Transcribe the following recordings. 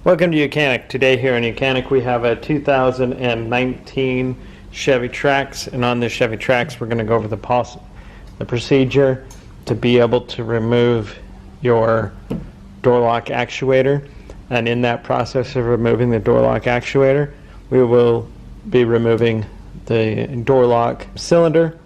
Welcome to YOUCANIC. Today here in YOUCANIC we have a 2019 Chevy Trax, and on this Chevy Trax we're going to go over the procedure to be able to remove your door lock actuator. And in that process of removing the door lock actuator, we will be removing the door lock cylinder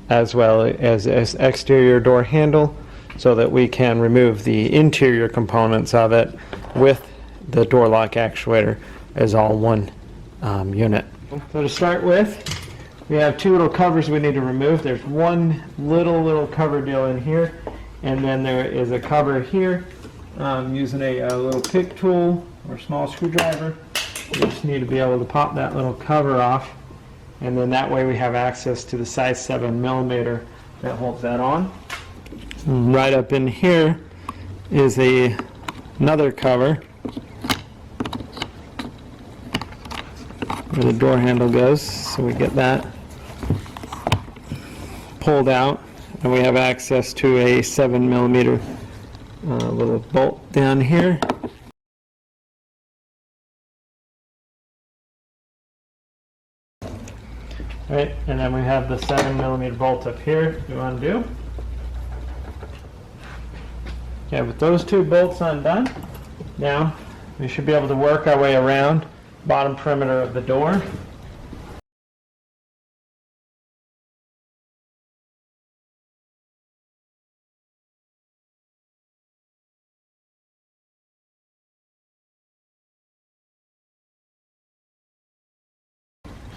as well as exterior door handle, so that we can remove the interior components of it with the door lock actuator as all one unit. So to start with, we have two little covers we need to remove. There's one little cover deal in here, and then there is a cover here using a little pick tool or small screwdriver. We just need to be able to pop that little cover off, and then that way we have access to the size 7mm that holds that on. Right up in here is another cover where the door handle goes, so we get that pulled out, and we have access to a 7mm little bolt down here. Right, and then we have the 7mm bolt up here we want to do. Okay, with those two bolts undone, now we should be able to work our way around the bottom perimeter of the door.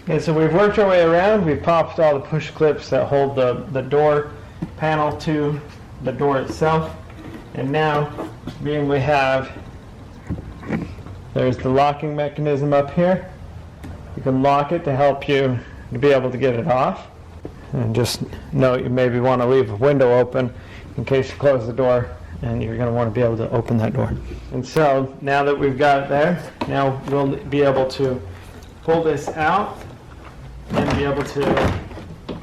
Okay, so we've worked our way around. We've popped all the push clips that hold the door panel to the door itself. And now, being there's the locking mechanism up here. You can lock it to help you to be able to get it off. And just note, you maybe want to leave a window open in case you close the door and you're going to want to be able to open that door. And so, now that we've got it there, now we'll be able to pull this out and be able to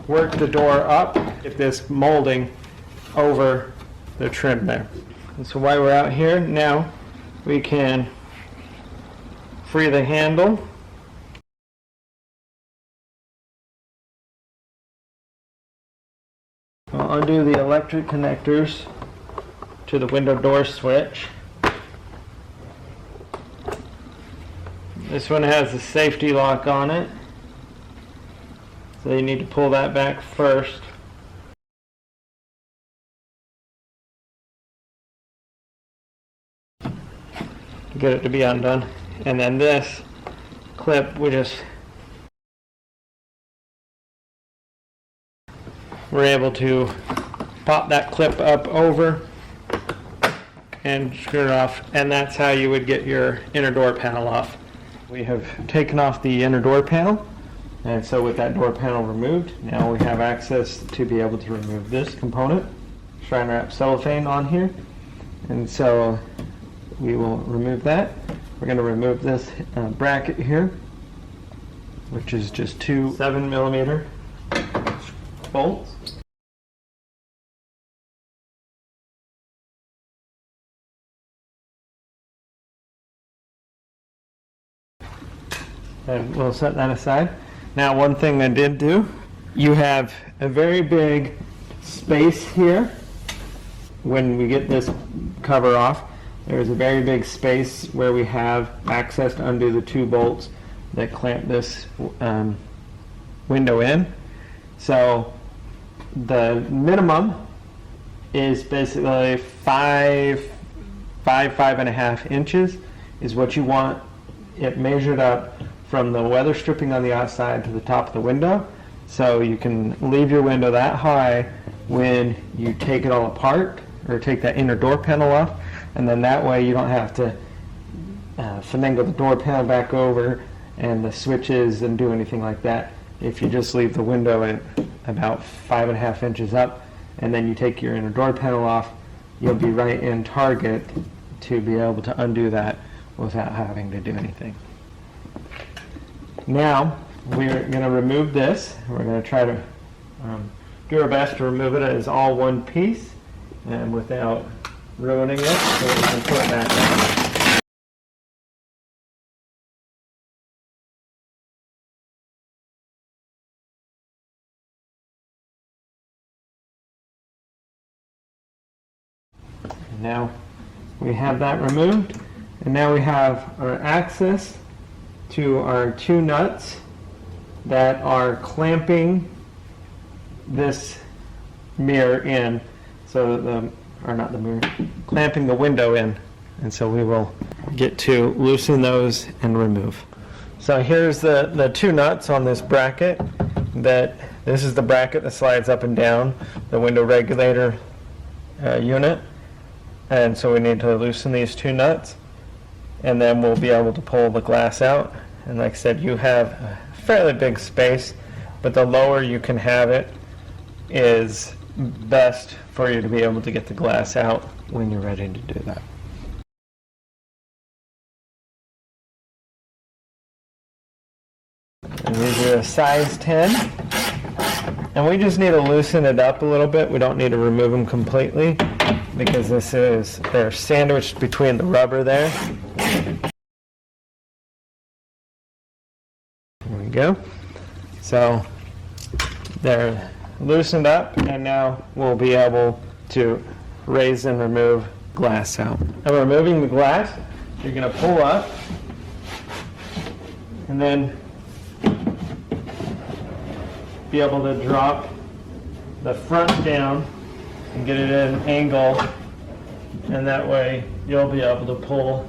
work the door up, get this molding over the trim there. And so while we're out here, now we can free the handle. I'll undo the electric connectors to the window door switch. This one has a safety lock on it, so you need to pull that back first. To get it to be undone. And then this clip, we're able to pop that clip up over and screw it off, and that's how you would get your inner door panel off. We have taken off the inner door panel, and so with that door panel removed, now we have access to be able to remove this component. Shrine wrap cellophane on here, and so we will remove that. We're going to remove this bracket here, which is just two 7mm bolts. And we'll set that aside. Now, one thing I did do, you have a very big space here. When we get this cover off, there's a very big space where we have access to undo the two bolts that clamp this window in. So the minimum is basically 5.5 inches is what you want it measured up from the weather stripping on the outside to the top of the window. So you can leave your window that high when you take it all apart or take that inner door panel off, and then that way you don't have to finagle the door panel back over and the switches and do anything like that. If you just leave the window at about 5.5 inches up and then you take your inner door panel off, you'll be right in target to be able to undo that without having to do anything. Now we're going to remove this. We're going to try to do our best to remove it as all one piece and without ruining it, so we can put it back on. Now we have that removed, and now we have our access to our two nuts that are clamping this mirror in, so that or not the mirror, clamping the window in. And so we will get to loosen those and remove. So here's the two nuts on this bracket. This is the bracket that slides up and down the window regulator unit. And so we need to loosen these two nuts, and then we'll be able to pull the glass out. And like I said, you have a fairly big space, but the lower you can have it is best for you to be able to get the glass out when you're ready to do that. And these are a size 10, and we just need to loosen it up a little bit. We don't need to remove them completely, because they're sandwiched between the rubber there. There we go. So they're loosened up, and now we'll be able to raise and remove glass out. Now removing the glass, you're going to pull up, and then be able to drop the front down and get it at an angle, and that way you'll be able to pull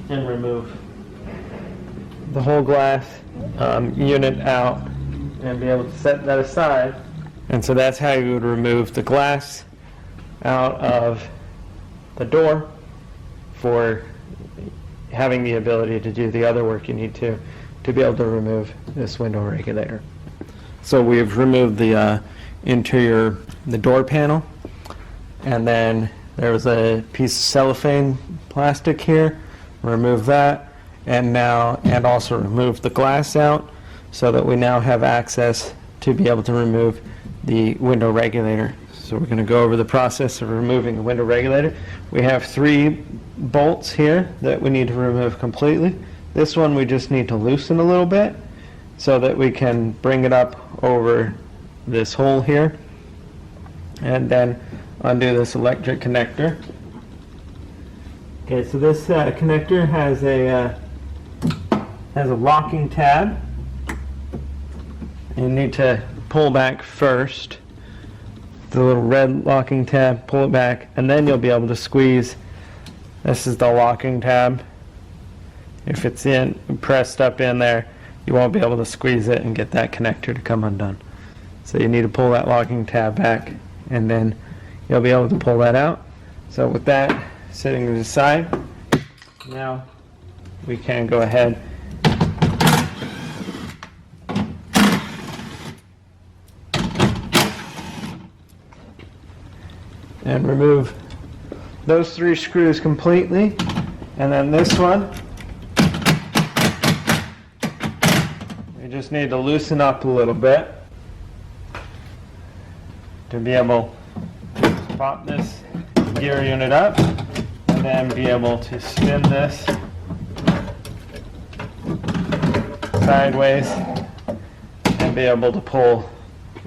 and remove the whole glass unit out and be able to set that aside. And so that's how you would remove the glass out of the door for having the ability to do the other work you need to be able to remove this window regulator. So we've removed the interior, the door panel, and then there was a piece of cellophane plastic here. Remove that, and also remove the glass out, so that we now have access to be able to remove the window regulator. So we're going to go over the process of removing the window regulator. We have 3 bolts here that we need to remove completely. This one we just need to loosen a little bit so that we can bring it up over this hole here, and then undo this electric connector. Okay, so this connector has a locking tab. You need to pull back first, the little red locking tab, pull it back, and then you'll be able to squeeze. This is the locking tab. If it's pressed up in there, you won't be able to squeeze it and get that connector to come undone. So you need to pull that locking tab back, and then you'll be able to pull that out. So with that sitting to the side, now we can go ahead and remove those 3 screws completely, and then this one we just need to loosen up a little bit to be able to pop this gear unit up, and then be able to spin this sideways and be able to pull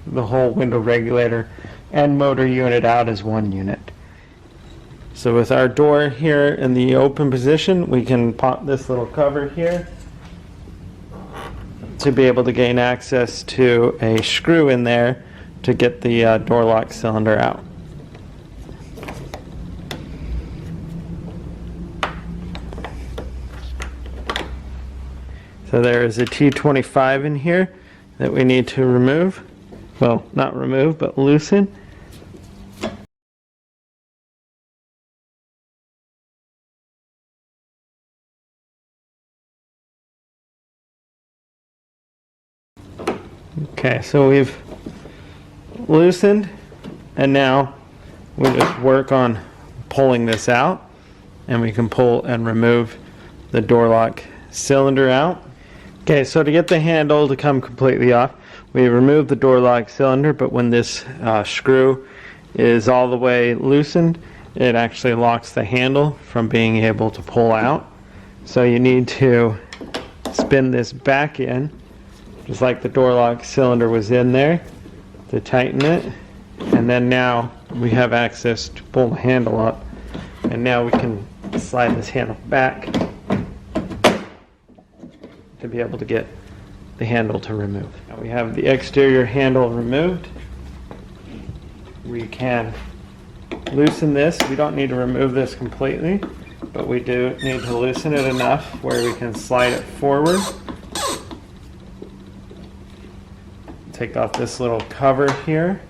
the whole window regulator and motor unit out as one unit. So with our door here in the open position, we can pop this little cover here to be able to gain access to a screw in there to get the door lock cylinder out. So there is a T25 in here that we need to remove. Well, not remove, but loosen. Okay, so we've loosened, and now we just work on pulling this out, and we can pull and remove the door lock cylinder out. Okay, so to get the handle to come completely off, we remove the door lock cylinder, but when this screw is all the way loosened, it actually locks the handle from being able to pull out. So you need to spin this back in, just like the door lock cylinder was in there, to tighten it. And then now we have access to pull the handle up And now we can slide this handle back to be able to get the handle to remove. Now we have the exterior handle removed. We can loosen this. We don't need to remove this completely, but we do need to loosen it enough where we can slide it forward. Take off this little cover here.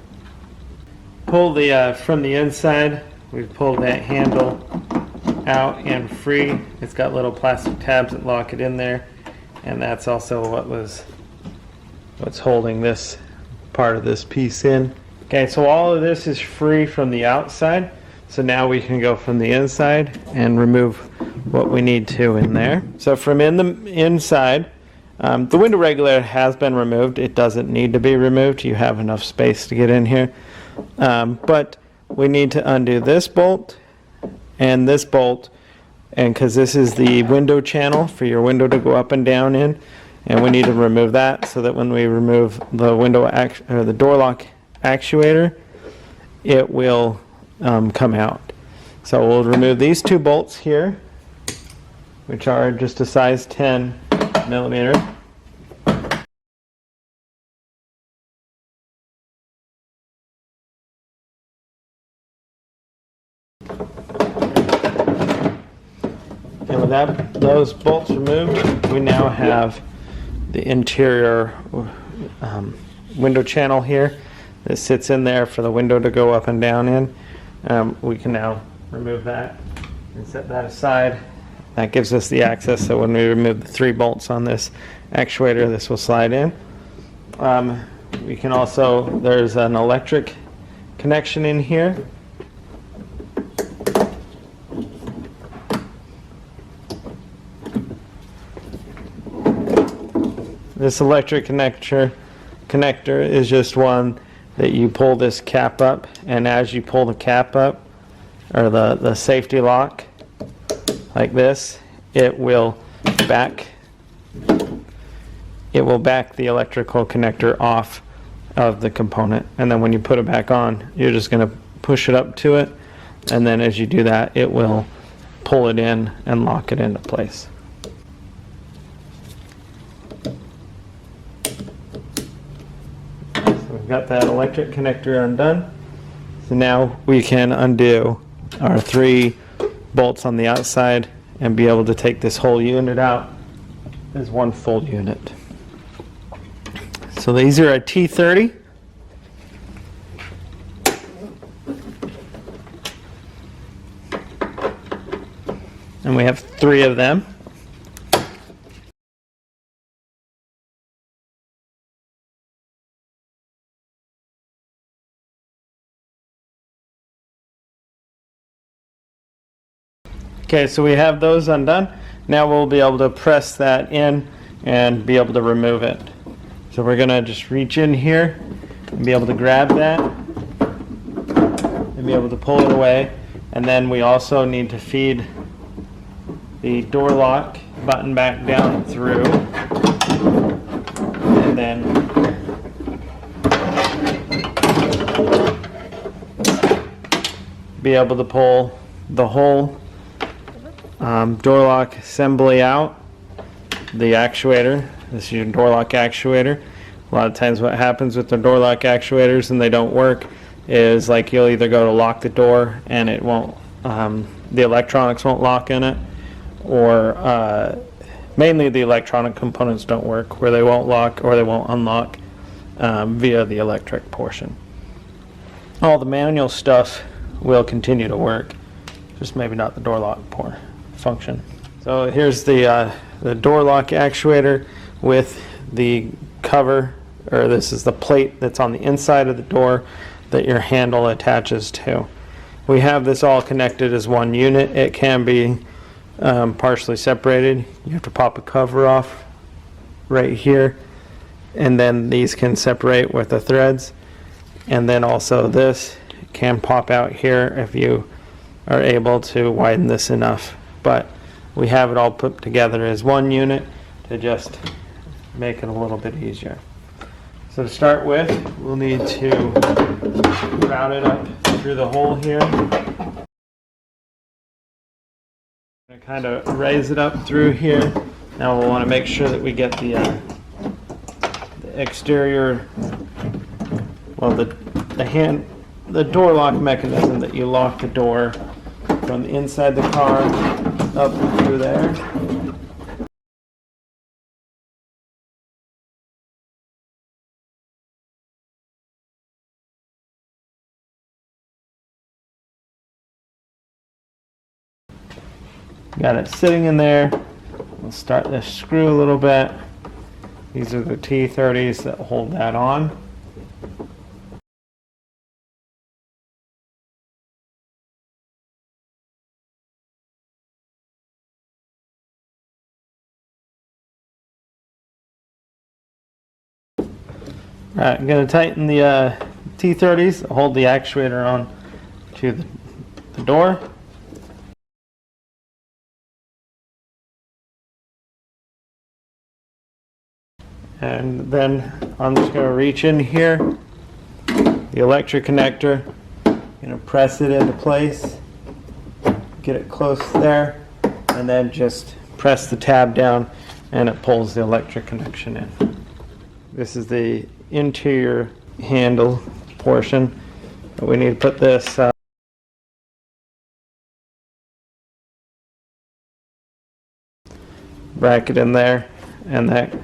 Pull the from the inside. We've pulled that handle out and free. It's got little plastic tabs that lock it in there, and that's also what's holding this part of this piece in. Okay, so all of this is free from the outside. So now we can go from the inside and remove what we need to in there. So from the inside, the window regulator has been removed. It doesn't need to be removed. You have enough space to get in here. But we need to undo this bolt and this bolt, and because this is the window channel for your window to go up and down in, and we need to remove that so that when we remove the or the door lock actuator, it will come out. So we'll remove these two bolts here, which are just a size 10 millimeter. And with those bolts removed, we now have the interior window channel here that sits in there for the window to go up and down in. We can now remove that and set that aside. That gives us the access, so when we remove the 3 bolts on this actuator, this will slide in. We can also, there's an electric connection in here. This electric connector is just one that you pull this cap up, and as you pull the cap up, or the safety lock, like this, it will back the electrical connector off of the component, and then when you put it back on, you're just going to push it up to it, and then as you do that, it will pull it in and lock it into place. We've got that electric connector undone. So now we can undo our 3 bolts on the outside and be able to take this whole unit out as one full unit. So these are a T30. And we have 3 of them. Okay, so we have those undone. Now we'll be able to press that in and be able to remove it. So we're going to just reach in here and be able to grab that and be able to pull it away. And then we also need to feed the door lock button back down through. And then be able to pull the whole door lock assembly out, the actuator. This is your door lock actuator. A lot of times what happens with the door lock actuators and they don't work is like you'll either go to lock the door and it won't, the electronics won't lock in it, or mainly the electronic components don't work, where they won't lock or they won't unlock via the electric portion. All the manual stuff will continue to work, just maybe not the door lock function. So here's the door lock actuator with the cover, or this is the plate that's on the inside of the door that your handle attaches to. We have this all connected as one unit. It can be partially separated. You have to pop a cover off right here, and then these can separate with the threads, and then also this can pop out here if you are able to widen this enough. But we have it all put together as one unit to just make it a little bit easier. So to start with, we'll need to route it up through the hole here. going to kind of raise it up through here. Now we'll want to make sure that we get the exterior, well, the door lock mechanism that you lock the door from the inside the car up through there. Got it sitting in there. We'll start this screw a little bit. These are the T30s that hold that on. Alright, I'm going to tighten the T30s, hold the actuator on to the door. And then I'm just going to reach in here, the electric connector, going to press it into place, get it close there, and then just press the tab down and it pulls the electric connection in. This is the interior handle portion. We need to put this bracket in there, and that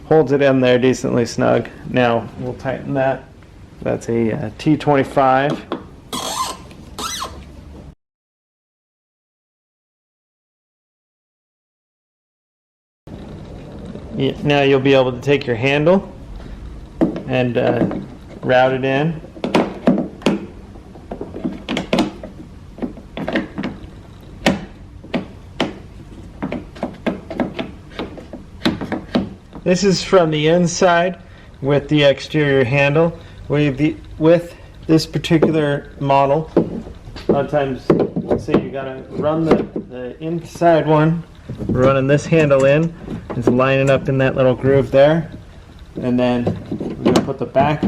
holds it in there decently snug. Now we'll tighten that. That's a T25. Now you'll be able to take your handle and route it in. This is from the inside with the exterior handle. With this particular model, a lot of times, let's say you gotta run the inside one, running this handle in, it's lining up in that little groove there, and then we're gonna put the back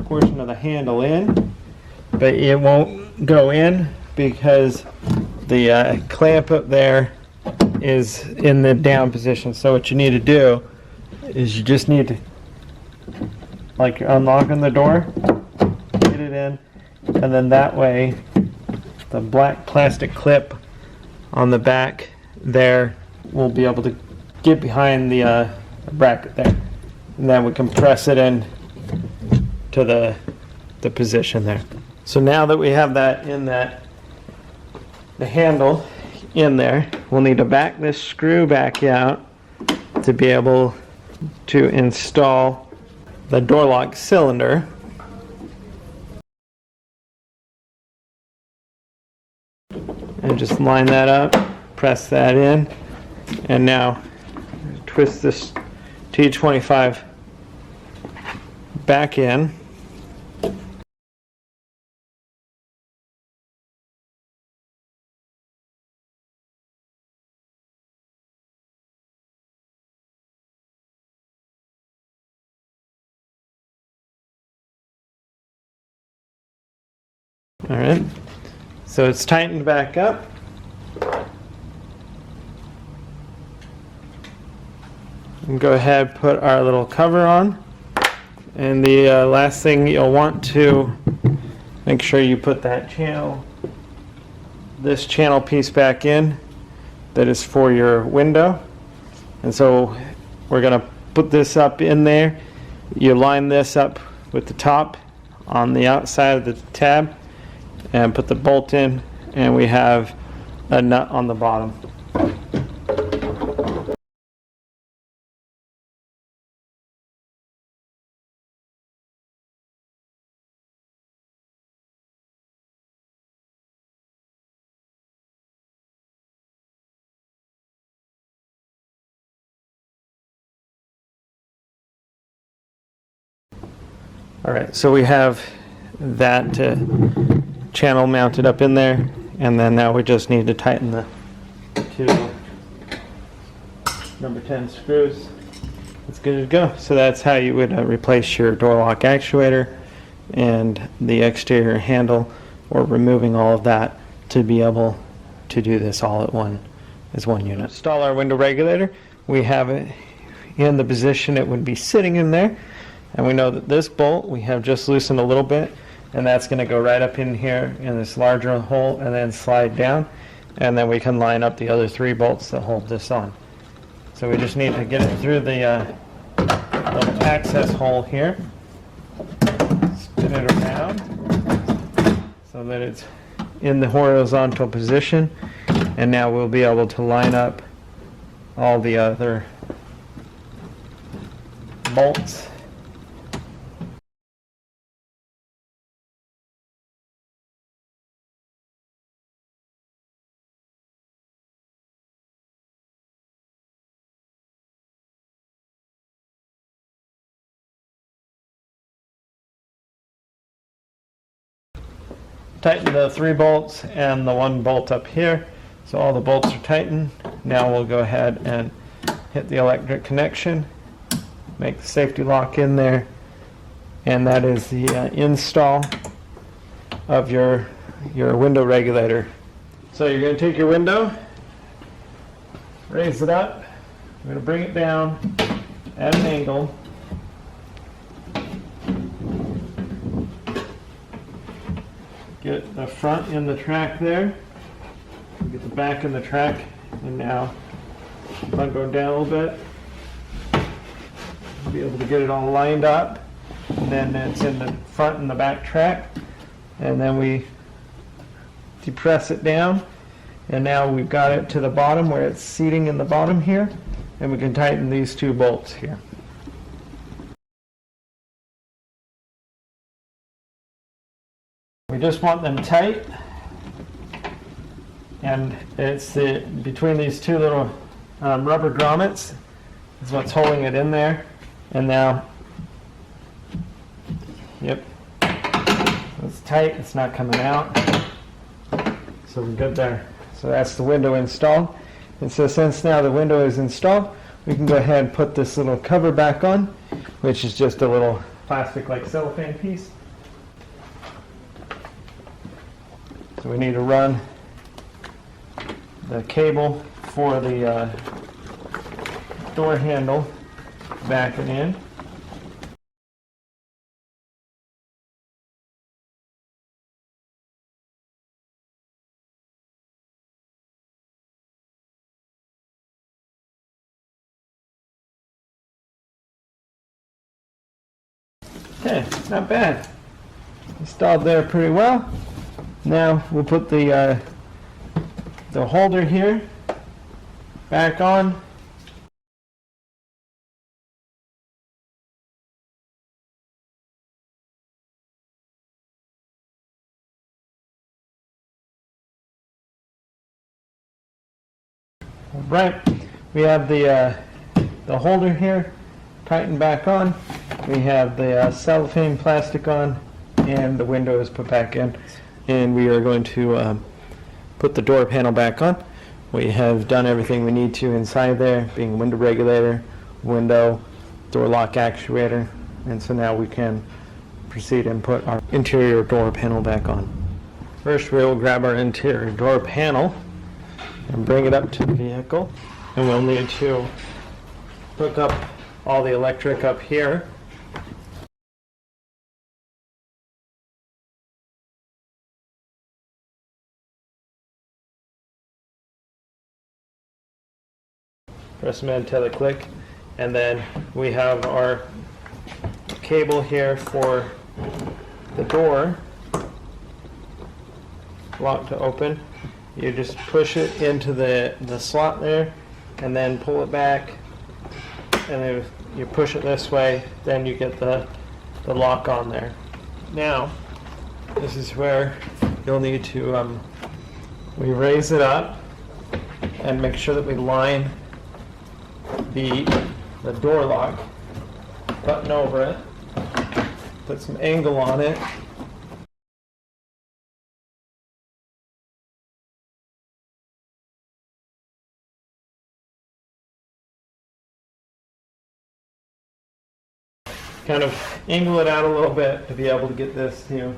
portion of the handle in, but it won't go in because the clamp up there is in the down position. So what you need to do is you just need to, like you're unlocking the door, get it in, and then that way the black plastic clip on the back there will be able to get behind the bracket there, and then we can press it in to the position there. So now that we have that in the handle in there, we'll need to back this screw back out to be able to install the door lock cylinder. And just line that up, press that in, and now twist this T25 back in. All right, so it's tightened back up. And go ahead, put our little cover on. And the last thing you'll want to make sure you put that channel, this channel piece back in that is for your window. And so we're going to put this up in there. You line this up with the top on the outside of the tab and put the bolt in, and we have a nut on the bottom. All right, so we have that channel mounted up in there, and then now we just need to tighten the two number 10 screws. It's good to go. So that's how you would replace your door lock actuator and the exterior handle, or removing all of that to be able to do this all at one is 1 unit. Install our window regulator. We have it in the position it would be sitting in there, and we know that this bolt we have just loosened a little bit, and that's going to go right up in here in this larger hole and then slide down, and then we can line up the other 3 bolts that hold this on. So we just need to get it through the little access hole here, spin it around so that it's in the horizontal position, and now we'll be able to line up all the other bolts. Tighten the 3 bolts and the 1 bolt up here. So all the bolts are tightened. Now we'll go ahead and hit the electric connection, make the safety lock in there, and that is the install of your window regulator. So you're going to take your window, raise it up, you're going to bring it down at an angle. Get the front in the track there, get the back in the track, and now if I go down a little bit, I'll be able to get it all lined up, and then it's in the front and the back track, and then we depress it down, and now we've got it to the bottom where it's seating in the bottom here, and we can tighten these 2 bolts here. We just want them tight, and it's between these 2 little rubber grommets is what's holding it in there. And now, yep, it's tight, it's not coming out, so we're good there. So that's the window installed. And so since now the window is installed, we can go ahead and put this little cover back on, which is just a little plastic like cellophane piece. So we need to run the cable for the door handle back and in. Okay, not bad. Installed there pretty well. Now we'll put the holder here back on. All right, we have the holder here tightened back on. We have the cellophane plastic on, and the window is put back in. And we are going to put the door panel back on. We have done everything we need to inside there, being window regulator, window, door lock actuator, and so now we can proceed and put our interior door panel back on. First we will grab our interior door panel and bring it up to the vehicle, and we'll need to hook up all the electric up here. Press them in until they click, and then we have our cable here for the door lock to open. You just push it into the slot there and then pull it back, and if you push it this way, then you get the lock on there. Now this is where you'll need to we raise it up and make sure that we line the door lock button over it, put some angle on it, kind of angle it out a little bit to be able to get this to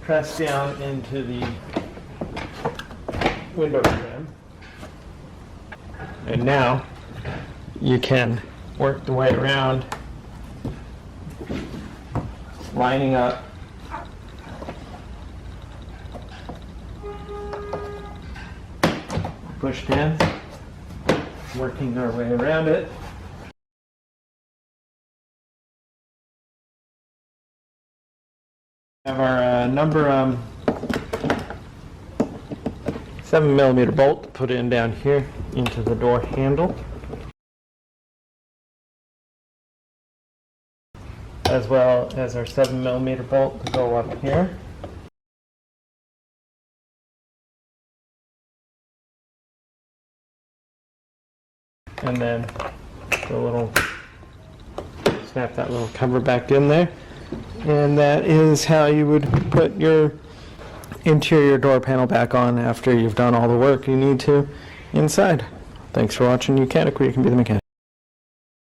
press down into the window trim. And now you can work the way around, lining up push pins, working our way around it. Have our number 7mm bolt, put in down here into the door handle, as well as our 7mm bolt to go up here. And then snap that little cover back in there. And that is how you would put your interior door panel back on after you've done all the work you need to inside. Thanks for watching YOUCANIC, where you can be the mechanic.